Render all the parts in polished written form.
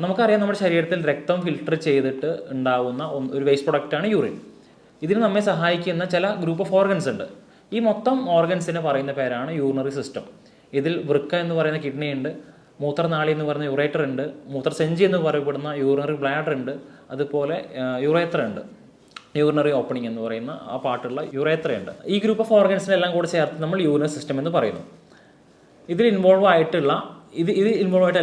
നമുക്കറിയാം നമ്മുടെ ശരീരത്തിൽ രക്തം ഫിൽട്ടർ ചെയ്തിട്ട് ഉണ്ടാവുന്ന ഒരു വേസ്റ്റ് പ്രൊഡക്റ്റാണ് യൂറിൻ. ഇതിന് നമ്മെ സഹായിക്കുന്ന ചില ഗ്രൂപ്പ് ഓഫ് ഓർഗൻസ് ഉണ്ട്. ഈ മൊത്തം ഓർഗൻസിന് പറയുന്ന പേരാണ് യൂറിനറി സിസ്റ്റം. ഇതിൽ വൃക്ക എന്ന് പറയുന്ന കിഡ്നി ഉണ്ട്, മൂത്രനാളി എന്ന് പറയുന്ന യുറേറ്റർ ഉണ്ട്, മൂത്രസഞ്ചി എന്ന് പറയപ്പെടുന്ന യൂറിനറി ബ്ലാഡർ ഉണ്ട്, അതുപോലെ യുറേത്ര ഉണ്ട്, യൂറിനറി ഓപ്പണിംഗ് എന്ന് പറയുന്ന ആ പാട്ടുള്ള യുറേത്ര ഉണ്ട്. ഈ ഗ്രൂപ്പ് ഓഫ് ഓർഗൻസിനെല്ലാം കൂടെ ചേർത്ത് നമ്മൾ യൂറിനറി സിസ്റ്റം എന്ന് പറയുന്നു. ഇതിൽ ഇൻവോൾവ് ആയിട്ട്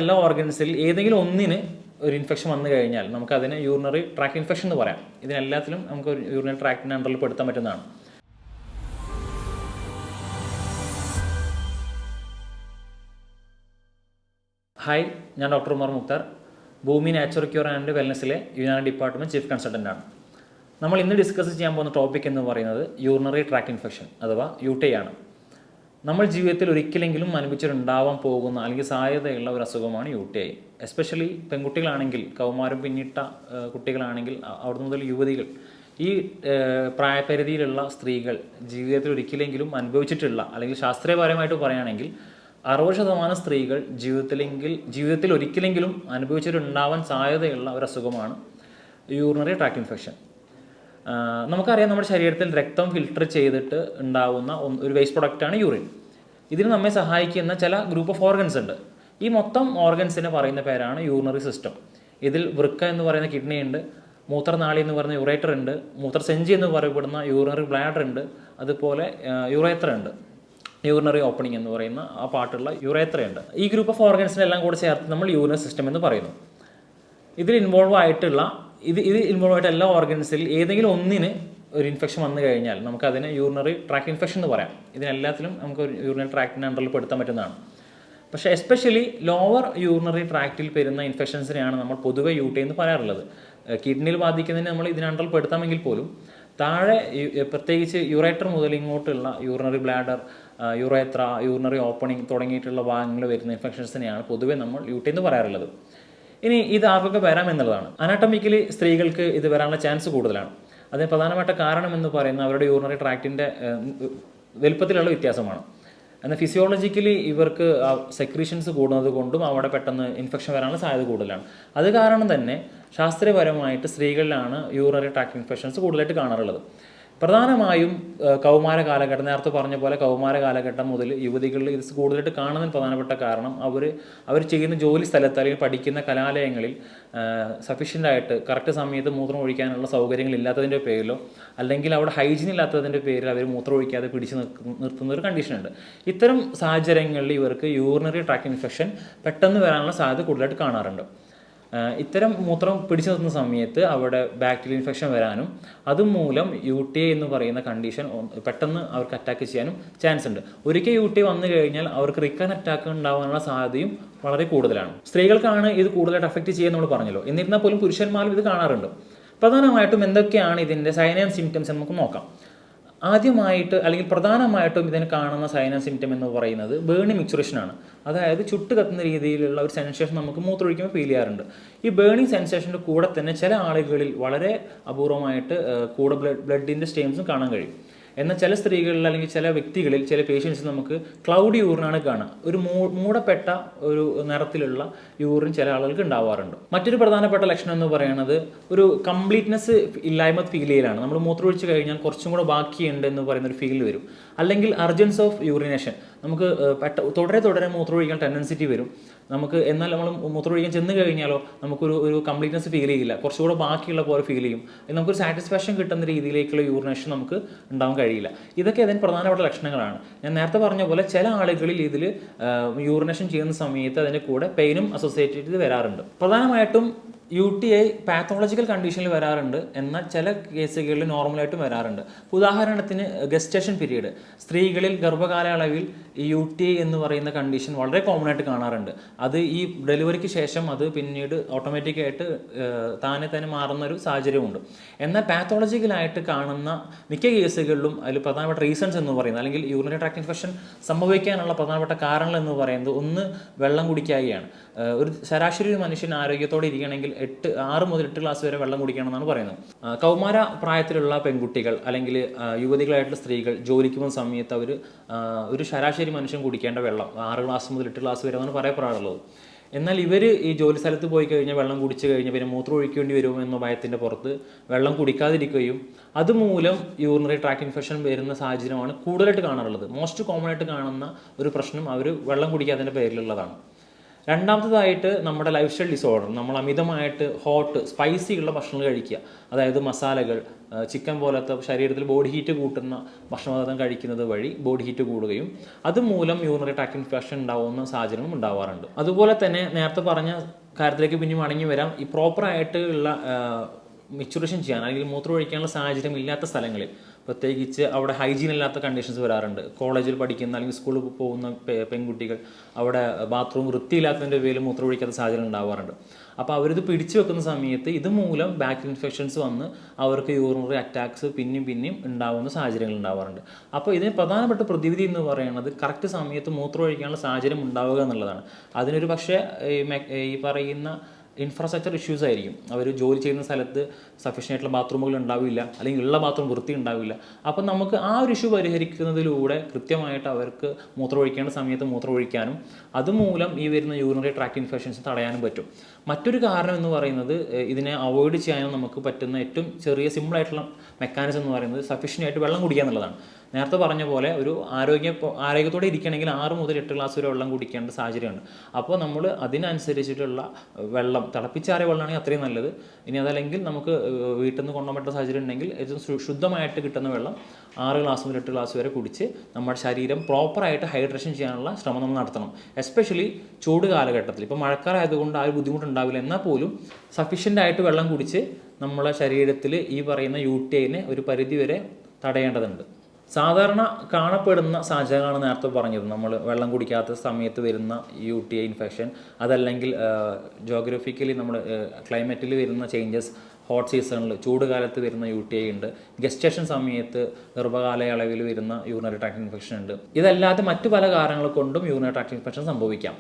എല്ലാ ഓർഗൻസിൽ ഏതെങ്കിലും ഒന്നിന് ഒരു ഇൻഫെക്ഷൻ വന്നു കഴിഞ്ഞാൽ നമുക്കതിന് യൂറിനറി ട്രാക്ട് ഇൻഫെക്ഷൻ എന്ന് പറയാം. ഇതിനെല്ലാത്തിലും നമുക്ക് ഒരു യൂറിനറി ട്രാക്റ്റിൻ്റെ അണ്ടറിൽ പെടുത്താൻ പറ്റുന്നതാണ്. ഹായ്, ഞാൻ doctor Umar Mukhtar, Bhoomi natural cure and വെൽനസ്സിലെ യുനാനി ഡിപ്പാർട്ട്മെൻറ്റ് ചീഫ് കൺസൾട്ടൻ്റാണ്. നമ്മൾ ഇന്ന് ഡിസ്കസ് ചെയ്യാൻ പോകുന്ന ടോപ്പിക് എന്ന് പറയുന്നത് യൂറിനറി ട്രാക്ട് ഇൻഫെക്ഷൻ അഥവാ UTI ആണ്. നമ്മൾ ജീവിതത്തിൽ ഒരിക്കലെങ്കിലും അനുഭവിച്ചിട്ടുണ്ടാവാൻ പോകുന്ന അല്ലെങ്കിൽ സാധ്യതയുള്ള ഒരു അസുഖമാണ് UTI. എസ്പെഷ്യലി പെൺകുട്ടികളാണെങ്കിൽ, കൗമാരം പിന്നിട്ട കുട്ടികളാണെങ്കിൽ, അവിടെ മുതൽ യുവതികൾ, ഈ പ്രായപരിധിയിലുള്ള സ്ത്രീകൾ ജീവിതത്തിൽ ഒരിക്കലെങ്കിലും അനുഭവിച്ചിട്ടുള്ള, അല്ലെങ്കിൽ ശാസ്ത്രീയപരമായിട്ട് പറയുകയാണെങ്കിൽ 60% സ്ത്രീകൾ ജീവിതത്തിൽ ഒരിക്കലെങ്കിലും അനുഭവിച്ചിട്ടുണ്ടാവാൻ സാധ്യതയുള്ള ഒരു അസുഖമാണ് യൂറിനറി ട്രാക്ട് ഇൻഫെക്ഷൻ. നമുക്കറിയാം നമ്മുടെ ശരീരത്തിൽ രക്തം ഫിൽട്ടർ ചെയ്തിട്ട് ഉണ്ടാവുന്ന ഒരു വേസ്റ്റ് പ്രൊഡക്റ്റാണ് യൂറിൻ. ഇതിന് നമ്മെ സഹായിക്കുന്ന ചില ഗ്രൂപ്പ് ഓഫ് ഓർഗൻസ് ഉണ്ട്. ഈ മൊത്തം ഓർഗൻസിന് പറയുന്ന പേരാണ് യൂറിനറി സിസ്റ്റം. ഇതിൽ വൃക്ക എന്ന് പറയുന്ന കിഡ്നി ഉണ്ട്, മൂത്രനാളി എന്ന് പറയുന്ന യുറേറ്റർ ഉണ്ട്, മൂത്രസഞ്ചി എന്ന് പറയപ്പെടുന്ന യൂറിനറി ബ്ലാഡർ ഉണ്ട്, അതുപോലെ യുറേത്ര ഉണ്ട്, യൂറിനറി ഓപ്പണിംഗ് എന്ന് പറയുന്ന ആ പാട്ടുള്ള യുറേത്ര ഉണ്ട്. ഈ ഗ്രൂപ്പ് ഓഫ് ഓർഗൻസിനെല്ലാം കൂടെ ചേർത്ത് നമ്മൾ യൂറിനറി സിസ്റ്റം എന്ന് പറയുന്നു. ഇതിൽ ഇൻവോൾവ് ആയിട്ട് എല്ലാ ഓർഗൻസിൽ ഏതെങ്കിലും ഒന്നിന് ഒരു ഇൻഫെക്ഷൻ വന്നു കഴിഞ്ഞാൽ നമുക്കതിന് യൂറിനറി ട്രാക്ട് ഇൻഫെക്ഷൻ എന്ന് പറയാം. ഇതിനെല്ലാത്തിലും നമുക്ക് ഒരു യൂറിനറി ട്രാക്റ്റിൻ്റെ അണ്ടറിൽ പെടുത്താൻ പറ്റുന്നതാണ്. പക്ഷേ എസ്പെഷ്യലി ലോവർ യൂറിനറി ട്രാക്റ്റിൽ വരുന്ന ഇൻഫെക്ഷൻസിനെയാണ് നമ്മൾ പൊതുവെ UTI എന്ന് പറയാറുള്ളത്. കിഡ്നിയിൽ ബാധിക്കുന്നതിന് നമ്മൾ ഇതിനണ്ടറിൽ പെടുത്താമെങ്കിൽ പോലും താഴെ പ്രത്യേകിച്ച് യുറേറ്റർ മുതൽ ഇങ്ങോട്ടുള്ള യൂറിനറി ബ്ലാഡർ, യുറേത്ര, യൂറിനറി ഓപ്പണിംഗ് തുടങ്ങിയിട്ടുള്ള ഭാഗങ്ങളിൽ വരുന്ന ഇൻഫെക്ഷൻസിനെയാണ് പൊതുവെ നമ്മൾ UTI എന്ന് പറയാറുള്ളത്. ഇനി ഇത് ആർക്കൊക്കെ വരാമെന്നുള്ളതാണ്. അനാട്ടമിക്കലി സ്ത്രീകൾക്ക് ഇത് വരാനുള്ള ചാൻസ് കൂടുതലാണ്. അതിന് പ്രധാനപ്പെട്ട കാരണം എന്ന് പറയുന്നത് അവരുടെ യൂറിനറി ട്രാക്റ്റിൻ്റെ വലുപ്പത്തിലുള്ള വ്യത്യാസമാണ്. എന്നാൽ ഫിസിയോളജിക്കലി ഇവർക്ക് സെക്രീഷൻസ് കൂടുന്നത് കൊണ്ടും അവിടെ പെട്ടെന്ന് ഇൻഫെക്ഷൻ വരാനുള്ള സാധ്യത കൂടുതലാണ്. അത് കാരണം തന്നെ ശാസ്ത്രീയപരമായിട്ട് സ്ത്രീകളിലാണ് യൂറിനറി ട്രാക്ട് ഇൻഫെക്ഷൻസ് കൂടുതലായിട്ട് കാണാറുള്ളത്. പ്രധാനമായും കൗമാര കാലഘട്ടം, നേരത്തെ പറഞ്ഞ പോലെ കൗമാര കാലഘട്ടം മുതൽ യുവതികളിൽ ഇത് കൂടുതലായിട്ട് കാണുന്നതിന് പ്രധാനപ്പെട്ട കാരണം അവർ ചെയ്യുന്ന ജോലി സ്ഥലത്ത് അല്ലെങ്കിൽ പഠിക്കുന്ന കലാലയങ്ങളിൽ സഫീഷ്യൻ്റായിട്ട് കറക്റ്റ് സമയത്ത് മൂത്രം ഒഴിക്കാനുള്ള സൗകര്യങ്ങൾ ഇല്ലാത്തതിൻ്റെ പേരിലോ അല്ലെങ്കിൽ അവിടെ ഹൈജീൻ ഇല്ലാത്തതിൻ്റെ പേരിൽ അവർ മൂത്രം ഒഴിക്കാതെ പിടിച്ച് നിർത്തുന്ന ഒരു കണ്ടീഷനുണ്ട്. ഇത്തരം സാഹചര്യങ്ങളിൽ ഇവർക്ക് യൂറിനറി ട്രാക്ട് ഇൻഫെക്ഷൻ പെട്ടെന്ന് വരാനുള്ള സാധ്യത കൂടുതലായിട്ട് കാണാറുണ്ട്. ഇത്തരം മൂത്രം പിടിച്ചു നിർത്തുന്ന സമയത്ത് അവിടെ ബാക്ടീരിയൽ ഇൻഫെക്ഷൻ വരാനും അതുമൂലം UTI എന്ന് പറയുന്ന കണ്ടീഷൻ പെട്ടെന്ന് അവർക്ക് അറ്റാക്ക് ചെയ്യാനും ചാൻസ് ഉണ്ട്. ഒരിക്കൽ UTI വന്നു കഴിഞ്ഞാൽ അവർക്ക് റിക്കൻ അറ്റാക്ക് ഉണ്ടാകാനുള്ള സാധ്യതയും വളരെ കൂടുതലാണ്. സ്ത്രീകൾക്കാണ് ഇത് കൂടുതലായിട്ട് അഫക്റ്റ് ചെയ്യുക നമ്മൾ പറഞ്ഞല്ലോ. എന്നിരുന്നാൽ പോലും പുരുഷന്മാരും ഇത് കാണാറുണ്ട്. പ്രധാനമായിട്ടും എന്തൊക്കെയാണ് ഇതിൻ്റെ സൈൻ ആൻഡ് സിംറ്റംസ് നമുക്ക് നോക്കാം. ആദ്യമായിട്ട് അല്ലെങ്കിൽ പ്രധാനമായിട്ടും ഇതിന് കാണുന്ന സൈൻ ആൻഡ് സിംറ്റം എന്ന് പറയുന്നത് ബേണിംഗ് മിക്സുറേഷനാണ്. അതായത് ചുട്ട് കത്തുന്ന രീതിയിലുള്ള ഒരു സെൻസേഷൻ നമുക്ക് മൂത്രമൊഴിക്കുമ്പോൾ ഫീൽ ചെയ്യാറുണ്ട്. ഈ ബേണിംഗ് സെൻസേഷൻ്റെ കൂടെ തന്നെ ചില ആളുകളിൽ വളരെ അപൂർവമായിട്ട് കൂടെ ബ്ലഡിൻ്റെ സ്റ്റെയിൻസും കാണാൻ കഴിയും. എന്നാൽ ചില സ്ത്രീകളിൽ അല്ലെങ്കിൽ ചില വ്യക്തികളിൽ, ചില പേഷ്യൻസിൽ നമുക്ക് ക്ലൗഡി യൂറിനാണ് കാണുക. ഒരു മൂടപ്പെട്ട ഒരു നിറത്തിലുള്ള യൂറിൻ ചില ആളുകൾക്ക് ഉണ്ടാവാറുണ്ട്. മറ്റൊരു പ്രധാനപ്പെട്ട ലക്ഷണം എന്ന് പറയുന്നത് ഒരു കംപ്ലീറ്റ്നെസ് ഇല്ലായ്മ ഫീൽ ചെയ്യലാണ്. നമ്മൾ മൂത്രമൊഴിച്ച് കഴിഞ്ഞാൽ കുറച്ചും കൂടെ ബാക്കിയുണ്ട് എന്ന് പറയുന്ന ഒരു ഫീൽ വരും. അല്ലെങ്കിൽ അർജൻസ് ഓഫ് യൂറിനേഷൻ, നമുക്ക് തുടരെ മൂത്രമൊഴിക്കാൻ ടെൻഡൻസിറ്റി വരും നമുക്ക്. എന്നാൽ നമ്മൾ മൂത്രമൊഴിക്കാൻ ചെന്ന് കഴിഞ്ഞാലോ നമുക്കൊരു കംപ്ലീറ്റ്നെസ് ഫീൽ ചെയ്യില്ല, കുറച്ചുകൂടെ ബാക്കിയുള്ള പോലെ ഫീൽ ചെയ്യും. നമുക്കൊരു സാറ്റിസ്ഫാക്ഷൻ കിട്ടുന്ന രീതിയിലേക്കുള്ള യൂറിനേഷൻ നമുക്ക് ഉണ്ടാവാൻ കഴിയില്ല. ഇതൊക്കെ അതിന് പ്രധാനപ്പെട്ട ലക്ഷണങ്ങളാണ്. ഞാൻ നേരത്തെ പറഞ്ഞ പോലെ ചില ആളുകളിൽ ഇതിൽ യൂറിനേഷൻ ചെയ്യുന്ന സമയത്ത് അതിൻ്റെ കൂടെ പെയിനും അസോസിയേറ്റ് ചെയ്ത് വരാറുണ്ട്. പ്രധാനമായിട്ടും UTI പാത്തോളജിക്കൽ കണ്ടീഷനിൽ വരാറുണ്ട്, എന്നാൽ ചില കേസുകളിൽ നോർമലായിട്ടും വരാറുണ്ട്. ഉദാഹരണത്തിന് ഗസ്റ്റേഷൻ പീരീഡ്, സ്ത്രീകളിൽ ഗർഭകാലയളവിൽ ഈ UTI എന്ന് പറയുന്ന കണ്ടീഷൻ വളരെ കോമൺ ആയിട്ട് കാണാറുണ്ട്. അത് ഈ ഡെലിവറിക്ക് ശേഷം അത് പിന്നീട് ഓട്ടോമാറ്റിക്കായിട്ട് തന്നെ മാറുന്ന ഒരു സാഹചര്യമുണ്ട്. എന്നാൽ പാത്തോളജിക്കലായിട്ട് കാണുന്ന മിക്ക കേസുകളിലും അതിൽ പ്രധാനപ്പെട്ട റീസൺസ് എന്ന് പറയുന്നത്, അല്ലെങ്കിൽ യൂറിനറി ട്രാക്ട് ഇൻഫെക്ഷൻ സംഭവിക്കാനുള്ള പ്രധാനപ്പെട്ട കാരണങ്ങൾ എന്ന് പറയുന്നത്, ഒന്ന് വെള്ളം കുടിക്കാതെയാണ്. ഒരു ശരാശരി ഒരു മനുഷ്യൻ ആരോഗ്യത്തോടെ ഇരിക്കണമെങ്കിൽ 6 മുതൽ 8 ഗ്ലാസ് വരെ വെള്ളം കുടിക്കണം എന്നാണ് പറയുന്നത്. കൗമാര പ്രായത്തിലുള്ള പെൺകുട്ടികൾ അല്ലെങ്കിൽ യുവതികളായിട്ടുള്ള സ്ത്രീകൾ ജോലിക്ക് പോകുന്ന സമയത്ത് അവർ ഒരു ശരാശരി മനുഷ്യൻ കുടിക്കേണ്ട വെള്ളം 6 ഗ്ലാസ് മുതൽ 8 ഗ്ലാസ് വരെ എന്നാണ് പറയപ്പെടാറുള്ളത്. എന്നാൽ ഇവർ ഈ ജോലി സ്ഥലത്ത് പോയി കഴിഞ്ഞാൽ വെള്ളം കുടിച്ചു കഴിഞ്ഞാൽ പിന്നെ മൂത്രം ഒഴിക്കേണ്ടി വരുമോ എന്ന ഭയത്തിൻ്റെ പുറത്ത് വെള്ളം കുടിക്കാതിരിക്കുകയും അതുമൂലം യൂറിനറി ട്രാക്ട് ഇൻഫെക്ഷൻ വരുന്ന സാഹചര്യമാണ് കൂടുതലായിട്ട് കാണാറുള്ളത്. മോസ്റ്റ് കോമൺ ആയിട്ട് കാണുന്ന ഒരു പ്രശ്നം അവർ വെള്ളം കുടിക്കാത്തതിൻ്റെ പേരിലുള്ളതാണ്. രണ്ടാമത്തേതായിട്ട് നമ്മുടെ ലൈഫ് സ്റ്റൈൽ ഡിസോർഡർ, നമ്മൾ അമിതമായിട്ട് ഹോട്ട് സ്പൈസി ഉള്ള ഭക്ഷണങ്ങൾ കഴിക്കുക, അതായത് മസാലകൾ, ചിക്കൻ പോലത്തെ ശരീരത്തിൽ ബോഡി ഹീറ്റ് കൂട്ടുന്ന ഭക്ഷണപദാർത്ഥം കഴിക്കുന്നത് വഴി ബോഡി ഹീറ്റ് കൂടുകയും അതുമൂലം യൂറിനറി ട്രാക്ട് ഇൻഫെക്ഷൻ ഉണ്ടാവുന്ന സാഹചര്യങ്ങളും ഉണ്ടാവാറുണ്ട്. അതുപോലെ തന്നെ നേരത്തെ പറഞ്ഞ കാര്യത്തിലേക്ക് പിന്നെ മടങ്ങി വരാം. ഈ പ്രോപ്പറായിട്ട് ഉള്ള മിച്ചുറേഷൻ ചെയ്യാൻ അല്ലെങ്കിൽ മൂത്രം ഒഴിക്കാനുള്ള സാഹചര്യം ഇല്ലാത്ത സ്ഥലങ്ങളിൽ, പ്രത്യേകിച്ച് അവിടെ ഹൈജീൻ ഇല്ലാത്ത കണ്ടീഷൻസ് വരാറുണ്ട്. കോളേജിൽ പഠിക്കുന്ന അല്ലെങ്കിൽ സ്കൂളിൽ പോകുന്ന പെൺകുട്ടികൾ അവിടെ ബാത്റൂം വൃത്തിയില്ലാത്തതിൻ്റെ പേരിൽ മൂത്രം ഒഴിക്കാത്ത സാഹചര്യം ഉണ്ടാവാറുണ്ട്. അപ്പോൾ അവരിത് പിടിച്ചു വെക്കുന്ന സമയത്ത് ഇതുമൂലം ബാക്ടീരിയൽ ഇൻഫെക്ഷൻസ് വന്ന് അവർക്ക് യൂറിനറി അറ്റാക്സ് പിന്നെയും ഉണ്ടാകുന്ന സാഹചര്യങ്ങൾ ഉണ്ടാവാറുണ്ട്. അപ്പോൾ ഇതിന് പ്രധാനപ്പെട്ട പ്രതിവിധി എന്ന് പറയുന്നത് കറക്റ്റ് സമയത്ത് മൂത്രം ഒഴിക്കാനുള്ള സാഹചര്യം ഉണ്ടാവുക എന്നുള്ളതാണ്. അതിനൊരു പക്ഷേ ഈ പറയുന്ന ഇൻഫ്രാസ്ട്രക്ചർ ഇഷ്യൂസ് ആയിരിക്കും. അവർ ജോലി ചെയ്യുന്ന സ്ഥലത്ത് സഫീഷ്യൻ്റ് ആയിട്ടുള്ള ബാത്റൂമുകൾ ഉണ്ടാവില്ല, അല്ലെങ്കിൽ ഉള്ള ബാത്റൂം വൃത്തി ഉണ്ടാവില്ല. അപ്പം നമുക്ക് ആ ഒരു ഇഷ്യൂ പരിഹരിക്കുന്നതിലൂടെ കൃത്യമായിട്ട് അവർക്ക് മൂത്രം ഒഴിക്കേണ്ട സമയത്ത് മൂത്രം ഒഴിക്കാനും അതുമൂലം ഈ വരുന്ന യൂറിനറി ട്രാക്ട് ഇൻഫെക്ഷൻസ് തടയാനും പറ്റും. മറ്റൊരു കാരണം എന്ന് പറയുന്നത് ഇതിനെ അവോയ്ഡ് ചെയ്യാനും നമുക്ക് പറ്റുന്ന ഏറ്റവും ചെറിയ സിമ്പിളായിട്ടുള്ള മെക്കാനിസം എന്ന് പറയുന്നത് സഫീഷ്യൻ്റ് ആയിട്ട് വെള്ളം കുടിക്കുക എന്നുള്ളതാണ്. നേരത്തെ പറഞ്ഞ പോലെ ഒരു ആരോഗ്യത്തോടെ ഇരിക്കണമെങ്കിൽ 6 മുതൽ 8 ഗ്ലാസ് വരെ വെള്ളം കുടിക്കേണ്ട സാഹചര്യമുണ്ട്. അപ്പോൾ നമ്മൾ അതിനനുസരിച്ചിട്ടുള്ള വെള്ളം, തിളപ്പിച്ചാറിയ വെള്ളമാണെങ്കിൽ അത്രയും നല്ലത്. ഇനി അതല്ലെങ്കിൽ നമുക്ക് വീട്ടിൽ നിന്ന് കൊണ്ടുപോകാൻ പറ്റുന്ന സാഹചര്യം ഉണ്ടെങ്കിൽ ഏറ്റവും ശുദ്ധമായിട്ട് കിട്ടുന്ന വെള്ളം 6 ഗ്ലാസ് മുതൽ 8 ഗ്ലാസ് വരെ കുടിച്ച് നമ്മുടെ ശരീരം പ്രോപ്പറായിട്ട് ഹൈഡ്രേഷൻ ചെയ്യാനുള്ള ശ്രമം നമ്മൾ നടത്തണം. എസ്പെഷ്യലി ചൂട് കാലഘട്ടത്തിൽ. ഇപ്പോൾ മഴക്കാലമായതുകൊണ്ട് ആ ഒരു ബുദ്ധിമുട്ടുണ്ടാവില്ല, എന്നാൽ പോലും സഫീഷ്യൻ്റ് ആയിട്ട് വെള്ളം കുടിച്ച് നമ്മളെ ശരീരത്തിൽ ഈ പറയുന്ന UTIനെ ഒരു പരിധിവരെ തടയേണ്ടതുണ്ട്. സാധാരണ കാണപ്പെടുന്ന സാഹചര്യങ്ങളാണ് നേരത്തെ പറഞ്ഞത്. നമ്മൾ വെള്ളം കുടിക്കാത്ത സമയത്ത് വരുന്ന UTI ഇൻഫെക്ഷൻ, അതല്ലെങ്കിൽ ജോഗ്രഫിക്കലി നമ്മൾ ക്ലൈമറ്റിൽ വരുന്ന ചേഞ്ചസ്, ഹോട്ട് സീസണിൽ ചൂട് കാലത്ത് വരുന്ന UTI ഉണ്ട്, ഗസ്റ്റേഷൻ സമയത്ത് ഗർഭകാലയളവിൽ വരുന്ന യൂറിനറി ട്രാക്ട് ഇൻഫെക്ഷൻ ഉണ്ട്. ഇതല്ലാതെ മറ്റു പല കാരണങ്ങൾ കൊണ്ടും യൂറിനറി ട്രാക്ട് ഇൻഫെക്ഷൻ സംഭവിക്കാം.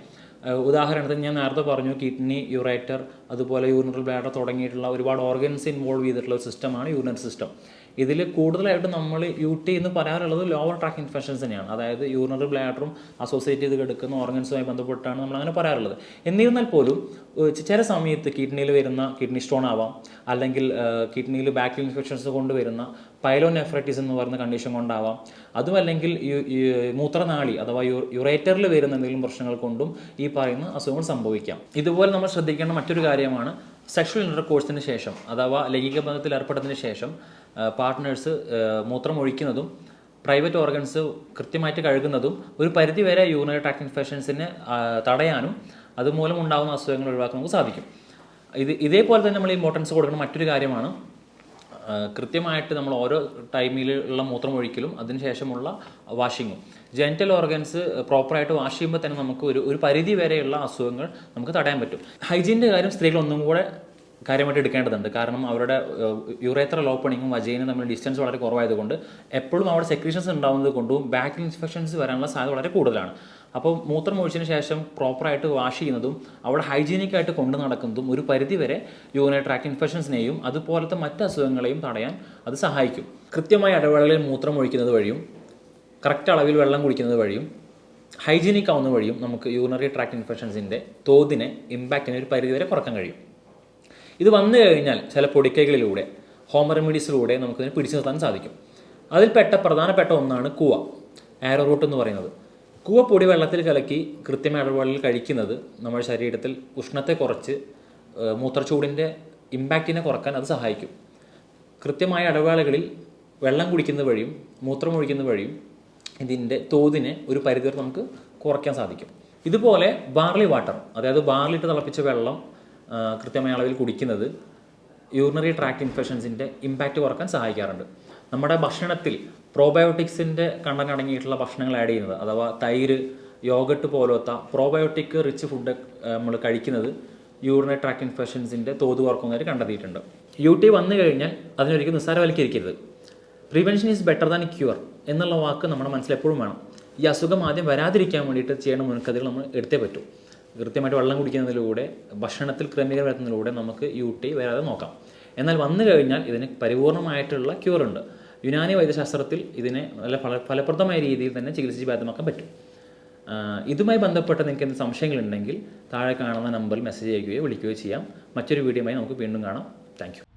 ഉദാഹരണത്തിന് ഞാൻ നേരത്തെ പറഞ്ഞു, കിഡ്നി, യുറേറ്റർ, അതുപോലെ യൂറിനറി ബ്ലാഡർ തുടങ്ങിയിട്ടുള്ള ഒരുപാട് ഓർഗൻസ് ഇൻവോൾവ് ചെയ്തിട്ടുള്ള ഒരു സിസ്റ്റമാണ് യൂറിനറി സിസ്റ്റം. ഇതിൽ കൂടുതലായിട്ട് നമ്മൾ UTI എന്ന് പറയാറുള്ളത് ലോവർ ട്രാക്ട് ഇൻഫെക്ഷൻസ് തന്നെയാണ്. അതായത് യൂറിനറി ബ്ലാഡറും അസോസിയേറ്റ് ചെയ്ത് കിടക്കുന്ന ഓർഗൻസുമായി ബന്ധപ്പെട്ടാണ് നമ്മൾ അങ്ങനെ പറയാറുള്ളത്. എന്നിരുന്നാൽ പോലും ചില സമയത്ത് കിഡ്നിയിൽ വരുന്ന കിഡ്നി സ്റ്റോൺ ആവാം, അല്ലെങ്കിൽ കിഡ്നിയിൽ ബാക്ടീരിയൽ ഇൻഫെക്ഷൻസ് കൊണ്ടുവരുന്ന പൈലോനെഫ്രൈറ്റിസ് എന്ന് പറയുന്ന കണ്ടീഷൻ കൊണ്ടാവാം, അതുമല്ലെങ്കിൽ മൂത്രനാളി അഥവാ യുറേറ്ററിൽ വരുന്ന എന്തെങ്കിലും പ്രശ്നങ്ങൾ കൊണ്ടും ഈ പറയുന്ന അസുഖങ്ങൾ സംഭവിക്കാം. ഇതുപോലെ നമ്മൾ ശ്രദ്ധിക്കേണ്ട മറ്റൊരു കാര്യമാണ് സെക്ഷൽ ഇൻ്റർകോഴ്സിന് ശേഷം അഥവാ ലൈംഗിക ബന്ധത്തിൽ ഏർപ്പെടുന്നതിന് ശേഷം പാർട്ട്നേഴ്സ് മൂത്രം ഒഴിക്കുന്നതും പ്രൈവറ്റ് ഓർഗൻസ് കൃത്യമായിട്ട് കഴുകുന്നതും ഒരു പരിധിവരെ യൂറിനറി ട്രാക്ട് ഇൻഫെക്ഷൻസിനെ തടയാനും അതുമൂലം ഉണ്ടാകുന്ന അസുഖങ്ങൾ ഒഴിവാക്കാൻ നമുക്ക് സാധിക്കും. ഇതേപോലെ തന്നെ നമ്മൾ ഇമ്പോർട്ടൻസ് കൊടുക്കുന്ന മറ്റൊരു കാര്യമാണ് കൃത്യമായിട്ട് നമ്മൾ ഓരോ ടൈമിലുള്ള മൂത്രം ഒഴിക്കലും അതിനുശേഷമുള്ള വാഷിങ്ങും. ജെനിറ്റൽ ഓർഗൻസ് പ്രോപ്പറായിട്ട് വാഷ് ചെയ്യുമ്പോൾ തന്നെ നമുക്ക് ഒരു പരിധി വരെയുള്ള അസുഖങ്ങൾ നമുക്ക് തടയാൻ പറ്റും. ഹൈജീൻ്റെ കാര്യം സ്ത്രീകൾ ഒന്നും കൂടെ കാര്യമായിട്ട് എടുക്കേണ്ടതുണ്ട്. കാരണം അവരുടെ യൂറേത്രൽ ഓപ്പണിങ്ങും വജൈനും തമ്മിൽ ഡിസ്റ്റൻസ് വളരെ കുറവായതുകൊണ്ട് എപ്പോഴും അവിടെ സെക്രീഷൻസ് ഉണ്ടാകുന്നത് കൊണ്ടും ബാക്ടീരിയൽ ഇൻഫെക്ഷൻസ് വരാനുള്ള സാധ്യത വളരെ കൂടുതലാണ്. അപ്പോൾ മൂത്രം ഒഴിച്ചതിന് ശേഷം പ്രോപ്പറായിട്ട് വാഷ് ചെയ്യുന്നതും അവിടെ ഹൈജീനിക്കായിട്ട് കൊണ്ടു നടക്കുന്നതും ഒരു പരിധിവരെ യൂറിനറി ട്രാക്ട് ഇൻഫെക്ഷൻസിനെയും അതുപോലത്തെ മറ്റ് അസുഖങ്ങളെയും തടയാൻ അത് സഹായിക്കും. കൃത്യമായ ഇടവേളകളിൽ മൂത്രം ഒഴിക്കുന്നത് വഴിയും കറക്റ്റ് അളവിൽ വെള്ളം കുടിക്കുന്നത് വഴിയും ഹൈജീനിക് ആവുന്ന വഴിയും നമുക്ക് യൂറിനറി ട്രാക്ട് ഇൻഫെക്ഷൻസിൻ്റെ തോതിനെ ഇമ്പാക്റ്റിനെ ഒരു പരിധിവരെ കുറക്കാൻ കഴിയും. ഇത് വന്നു കഴിഞ്ഞാൽ ചില പൊടിക്കൈകളിലൂടെ, ഹോം റെമഡീസിലൂടെ നമുക്കിതിനെ പിടിച്ചു നിർത്താൻ സാധിക്കും. അതിൽപ്പെട്ട പ്രധാനപ്പെട്ട ഒന്നാണ് കൂവ, ആരോ റൂട്ട് എന്ന് പറയുന്നത്. കൂവ പൊടി വെള്ളത്തിൽ കലക്കി കൃത്യമായ ഇടവേളയിൽ കഴിക്കുന്നത് നമ്മുടെ ശരീരത്തിൽ ഉഷ്ണത്തെ കുറച്ച് മൂത്രച്ചൂടിൻ്റെ ഇമ്പാക്റ്റിനെ കുറക്കാൻ അത് സഹായിക്കും. കൃത്യമായ ഇടവേളകളിൽ വെള്ളം കുടിക്കുന്ന വഴിയും മൂത്രം ഒഴിക്കുന്ന വഴിയും ഇതിൻ്റെ തോതിനെ ഒരു പരിധിവരെ നമുക്ക് കുറയ്ക്കാൻ സാധിക്കും. ഇതുപോലെ ബാർലി വാട്ടർ, അതായത് ബാർലിട്ട് തിളപ്പിച്ച വെള്ളം കൃത്യമായ അളവിൽ കുടിക്കുന്നത് യൂറിനറി ട്രാക്ട് ഇൻഫെക്ഷൻസിൻ്റെ ഇമ്പാക്റ്റ് കുറക്കാൻ സഹായിക്കാറുണ്ട്. നമ്മുടെ ഭക്ഷണത്തിൽ പ്രോബയോട്ടിക്സിൻ്റെ കണ്ടന്റ് അടങ്ങിയിട്ടുള്ള ഭക്ഷണങ്ങൾ ആഡ് ചെയ്യുന്നത്, അഥവാ തൈര്, യോഗട്ട് പോലത്തെ പ്രോബയോട്ടിക് റിച്ച് ഫുഡ് നമ്മൾ കഴിക്കുന്നത് യൂറിനറി ട്രാക്ട് ഇൻഫെക്ഷൻസിൻ്റെ തോത് കുറക്കുന്നതായിട്ട് കണ്ടെത്തിയിട്ടുണ്ട്. UTI വന്നു കഴിഞ്ഞാൽ അതിനൊരിക്കലും നിസ്സാരവൽക്കരിക്കരുത്. Prevention is better than cure എന്നുള്ള വാക്ക് നമ്മുടെ മനസ്സിൽ എപ്പോഴും വേണം. ഈ അസുഖം ആദ്യം വരാതിരിക്കാൻ വേണ്ടിയിട്ട് ചെയ്യേണ്ട മുൻകരുതലുകൾ നമ്മൾ എടുത്തേ പറ്റൂ. കൃത്യമായിട്ട് വെള്ളം കുടിക്കുന്നതിലൂടെ, ഭക്ഷണത്തിൽ ക്രമീകരണം വരുത്തുന്നതിലൂടെ നമുക്ക് UTI വരാതെ നോക്കാം. എന്നാൽ വന്നു കഴിഞ്ഞാൽ ഇതിന് പരിപൂർണമായിട്ടുള്ള ക്യൂറുണ്ട്. യുനാനി വൈദ്യശാസ്ത്രത്തിൽ ഇതിനെ നല്ല ഫലപ്രദമായ രീതിയിൽ തന്നെ ചികിത്സിച്ച് ഭേദമാക്കാൻ പറ്റും. ഇതുമായി ബന്ധപ്പെട്ട് നിങ്ങൾക്ക് എന്ത് സംശയങ്ങളുണ്ടെങ്കിൽ താഴെ കാണുന്ന നമ്പറിൽ മെസ്സേജ് അയക്കുകയോ വിളിക്കുകയോ ചെയ്യാം. മറ്റൊരു വീഡിയോയുമായി നമുക്ക് വീണ്ടും കാണാം. താങ്ക്